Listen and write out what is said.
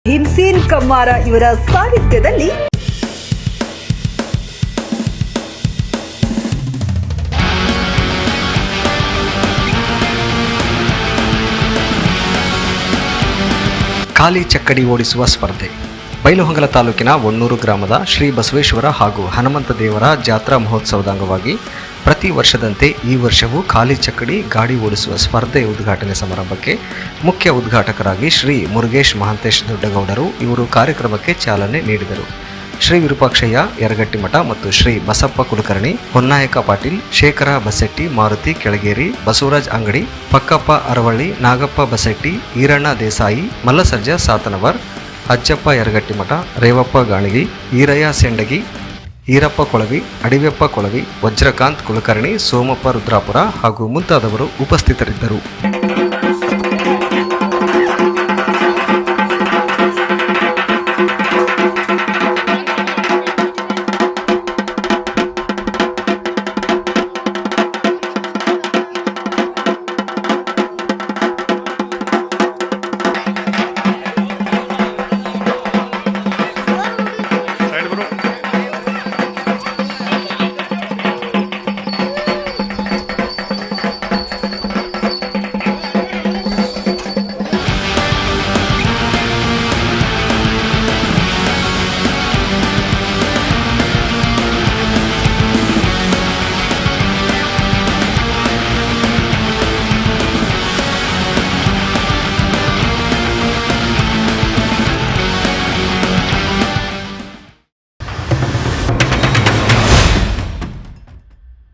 ಭೀಮ್ಸೇನ್ ಕಮ್ಮಾರ ಇವರ ಸಾಹಿತ್ಯದಲ್ಲಿ ಖಾಲಿ ಚಕ್ಕಡಿ ಓಡಿಸುವ ಸ್ಪರ್ಧೆ. ಬೈಲಹೊಂಗಲ ತಾಲೂಕಿನ ವಣ್ಣೂರು ಗ್ರಾಮದ ಶ್ರೀ ಬಸವೇಶ್ವರ ಹಾಗೂ ಹನುಮಂತ ದೇವರ ಜಾತ್ರಾ ಮಹೋತ್ಸವದ ಅಂಗವಾಗಿ ಪ್ರತಿ ವರ್ಷದಂತೆ ಈ ವರ್ಷವೂ ಖಾಲಿ ಚಕ್ಕಡಿ ಗಾಡಿ ಓಡಿಸುವ ಸ್ಪರ್ಧೆ ಉದ್ಘಾಟನೆ ಸಮಾರಂಭಕ್ಕೆ ಮುಖ್ಯ ಉದ್ಘಾಟಕರಾಗಿ ಶ್ರೀ ಮುರುಗೇಶ್ ಮಹಾಂತೇಶ್ ದೊಡ್ಡಗೌಡರು ಇವರು ಕಾರ್ಯಕ್ರಮಕ್ಕೆ ಚಾಲನೆ ನೀಡಿದರು. ಶ್ರೀ ವಿರೂಪಾಕ್ಷಯ್ಯ ಯರಗಟ್ಟಿಮಠ ಮತ್ತು ಶ್ರೀ ಬಸಪ್ಪ ಕುಲಕರ್ಣಿ, ಹೊನ್ನಾಯಕ ಪಾಟೀಲ್, ಶೇಖರ ಬಸೆಟ್ಟಿ, ಮಾರುತಿ ಕೆಳಗೇರಿ, ಬಸವರಾಜ್ ಅಂಗಡಿ, ಪಕ್ಕಪ್ಪ ಅರವಳ್ಳಿ, ನಾಗಪ್ಪ ಬಸೆಟ್ಟಿ, ಈರಣ್ಣ ದೇಸಾಯಿ, ಮಲ್ಲಸರ್ಜ ಸಾತನವರ್, ಅಜ್ಜಪ್ಪ ಯರಗಟ್ಟಿಮಠ, ರೇವಪ್ಪ ಗಾಣಿಗಿ, ಈರಯ್ಯ ಸೆಂಡಗಿ, ಈರಪ್ಪ ಕೊಳವಿ, ಅಡಿವೆಪ್ಪ ಕೊಳವಿ, ವಜ್ರಕಾಂತ್ ಕುಲಕರ್ಣಿ, ಸೋಮಪ್ಪ ರುದ್ರಾಪುರ ಹಾಗೂ ಮುಂತಾದವರು ಉಪಸ್ಥಿತರಿದ್ದರು.